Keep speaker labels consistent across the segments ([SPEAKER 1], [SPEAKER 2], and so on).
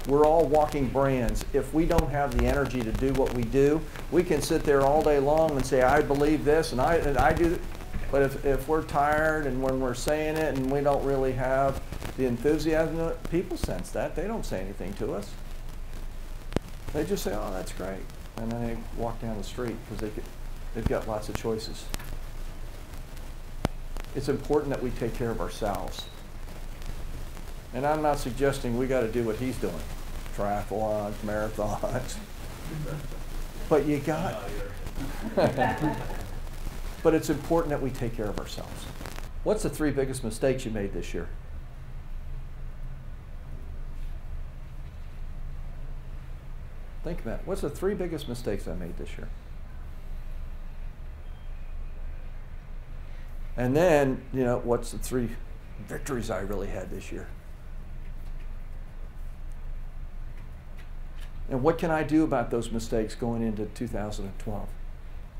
[SPEAKER 1] We're all walking brands. If we don't have the energy to do what we do, we can sit there all day long and say, I believe this and I do. But if we're tired and when we're saying it and we don't really have the enthusiasm, people sense that. They don't say anything to us. They just say, oh, that's great. And then they walk down the street because they've got lots of choices. It's important that we take care of ourselves. And I'm not suggesting we got to do what he's doing, triathlons, marathons. But you got But it's important that we take care of ourselves. What's the 3 biggest mistakes you made this year? Think about it. What's the 3 biggest mistakes I made this year? And then, what's the 3 victories I really had this year? And what can I do about those mistakes going into 2012?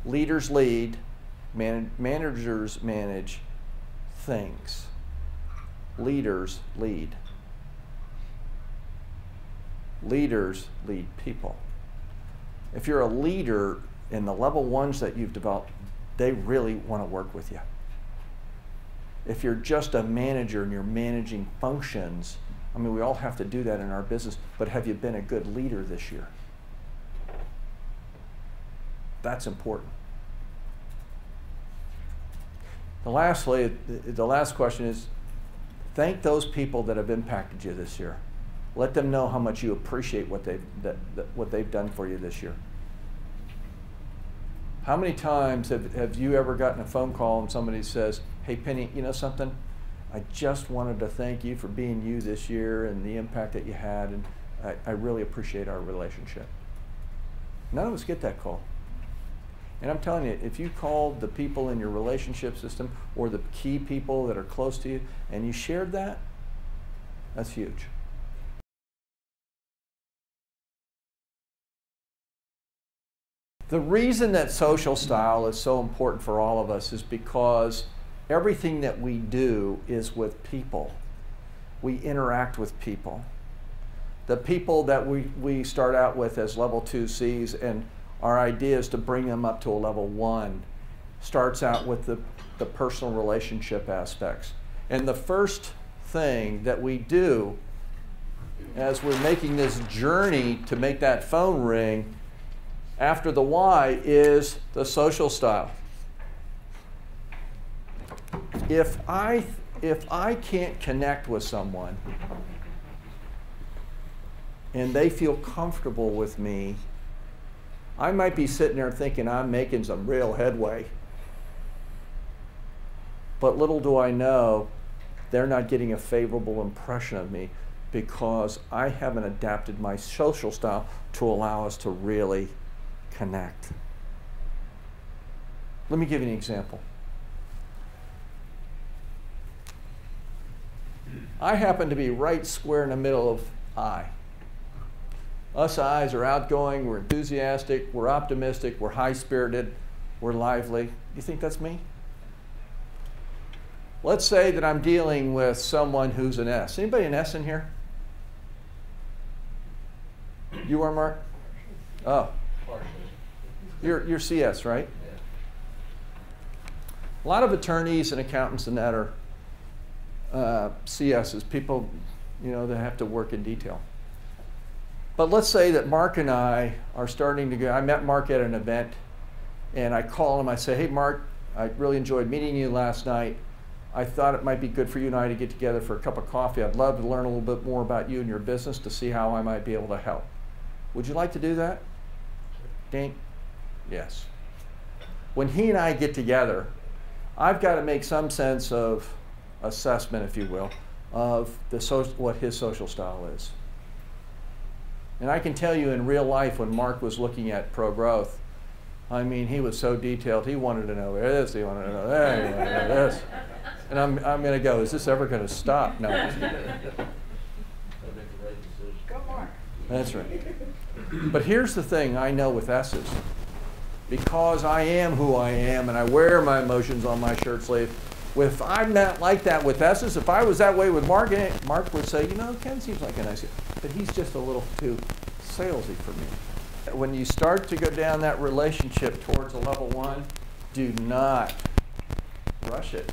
[SPEAKER 1] Leaders lead, managers manage things. Leaders lead. Leaders lead people. If you're a leader in the level 1s that you've developed, they really want to work with you. If you're just a manager and you're managing functions, I mean, we all have to do that in our business, but have you been a good leader this year? That's important. Lastly, the last question is, thank those people that have impacted you this year. Let them know how much you appreciate what they've done for you this year. How many times have you ever gotten a phone call and somebody says, hey Penny, you know something? I just wanted to thank you for being you this year and the impact that you had, and I really appreciate our relationship. None of us get that call. And I'm telling you, if you called the people in your relationship system or the key people that are close to you and you shared that, that's huge. The reason that social style is so important for all of us is because everything that we do is with people. We interact with people. The people that we start out with as level 2 Cs, and our idea is to bring them up to a level 1, starts out with the personal relationship aspects. And the first thing that we do as we're making this journey to make that phone ring after the why is the social style. If I can't connect with someone and they feel comfortable with me, I might be sitting there thinking I'm making some real headway. But little do I know, they're not getting a favorable impression of me because I haven't adapted my social style to allow us to really connect. Let me give you an example. I happen to be right square in the middle of I. Us I's are outgoing, we're enthusiastic, we're optimistic, we're high-spirited, we're lively. You think that's me? Let's say that I'm dealing with someone who's an S. Anybody an S in here? You are, Mark? Oh. You're CS, right?
[SPEAKER 2] Yeah.
[SPEAKER 1] A lot of attorneys and accountants and that are CSs, people, that have to work in detail. But let's say that Mark and I are starting to go. I met Mark at an event, and I call him. I say, hey, Mark, I really enjoyed meeting you last night. I thought it might be good for you and I to get together for a cup of coffee. I'd love to learn a little bit more about you and your business to see how I might be able to help. Would you like to do that? Dink? Yes. When he and I get together, I've got to make some sense of assessment, if you will, of what his social style is. And I can tell you in real life, when Mark was looking at ProGrowth, I mean, he was so detailed. He wanted to know this, he wanted to know that, he wanted to know this. And I'm going to go, is this ever going to stop? No.
[SPEAKER 3] Go Mark.
[SPEAKER 1] That's right. But here's the thing I know with S's. Because I am who I am and I wear my emotions on my shirt sleeve, If I'm not like that with S's, if I was that way with Mark, Mark would say, you know, Ken seems like a nice guy, but he's just a little too salesy for me. When you start to go down that relationship towards a level 1, do not rush it.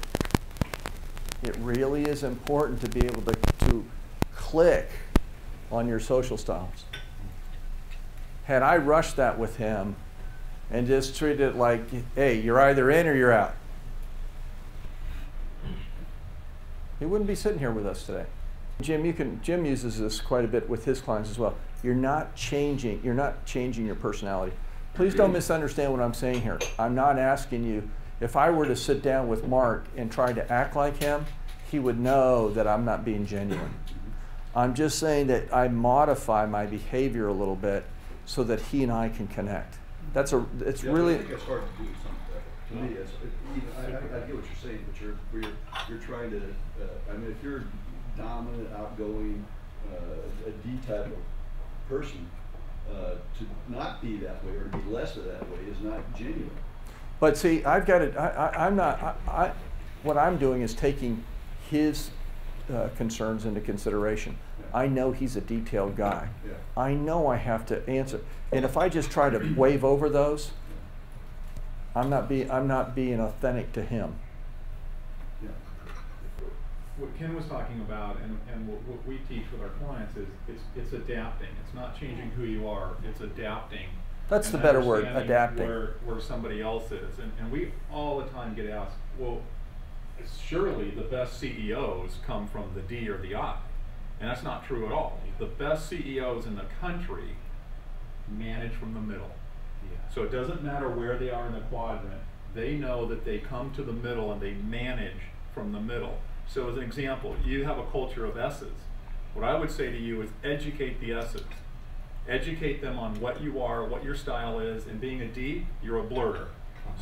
[SPEAKER 1] It really is important to be able to click on your social styles. Had I rushed that with him and just treated it like, hey, you're either in or you're out, he wouldn't be sitting here with us today. Jim uses this quite a bit with his clients as well. You're not changing your personality. Please don't misunderstand what I'm saying here. I'm not asking you, if I were to sit down with Mark and try to act like him, he would know that I'm not being genuine. I'm just saying that I modify my behavior a little bit so that he and I can connect. It's really.
[SPEAKER 2] I think it's hard to do something. To me, I get what you're saying, but you're trying to. I mean, if you're dominant, outgoing, a D type of person, to not be that way or to be less of that way is not genuine.
[SPEAKER 1] But see, I've got it. I'm not. What I'm doing is taking his concerns into consideration. Yeah. I know he's a detailed guy. Yeah. I know I have to answer, and if I just try to wave over those, I'm not being authentic to him.
[SPEAKER 3] Yeah. What Ken was talking about, and what we teach with our clients is it's adapting. It's not changing who you are. It's adapting.
[SPEAKER 1] That's the better word, adapting.
[SPEAKER 3] Where somebody else is, and we all the time get asked, well, surely the best CEOs come from the D or the I, and that's not true at all. The best CEOs in the country manage from the middle. Yeah. So it doesn't matter where they are in the quadrant. They know that they come to the middle and they manage from the middle. So as an example, you have a culture of S's. What I would say to you is educate the S's. Educate them on what you are, what your style is, and being a D, you're a blurter.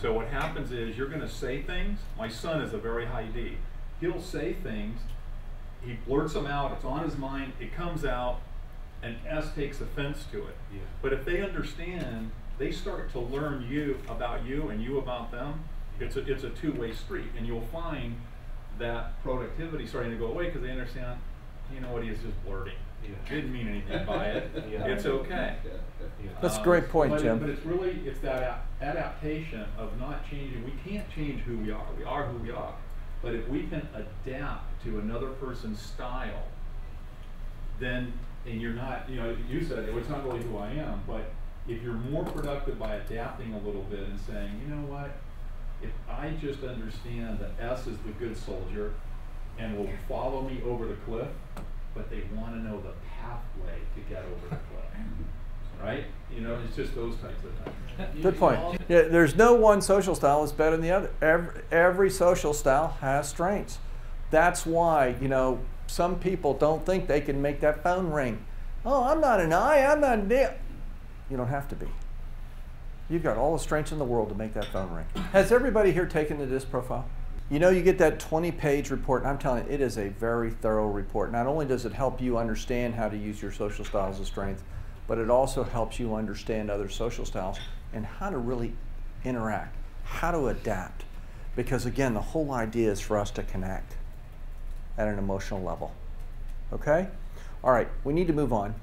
[SPEAKER 3] So what happens is you're going to say things. My son is a very high D. He'll say things, he blurts them out, it's on his mind, it comes out, and S takes offense to it. Yeah. But if they understand, they start to learn about you and you about them. It's a two-way street, and you'll find that productivity starting to go away because they understand, you know what, he is just blurting. Yeah. Didn't mean anything by it. Yeah. It's okay.
[SPEAKER 1] Yeah. That's a great point, Jim.
[SPEAKER 3] But it's that adaptation of not changing. We can't change who we are. We are who we are. But if we can adapt to another person's style, then, and you're not, you said it's not really who I am, but if you're more productive by adapting a little bit and saying, you know what, if I just understand that S is the good soldier and will follow me over the cliff, but they want to know the pathway to get over the cliff, right? It's just those types of things.
[SPEAKER 1] Good point. Yeah, there's no one social style that's better than the other. Every social style has strengths. That's why, some people don't think they can make that phone ring. Oh, I'm not an I, I'm not a D. You don't have to be. You've got all the strengths in the world to make that phone ring. Has everybody here taken the DISC profile? You get that 20-page report, and I'm telling you, it is a very thorough report. Not only does it help you understand how to use your social styles as strength, but it also helps you understand other social styles and how to really interact, how to adapt. Because again, the whole idea is for us to connect at an emotional level. Okay? All right, we need to move on.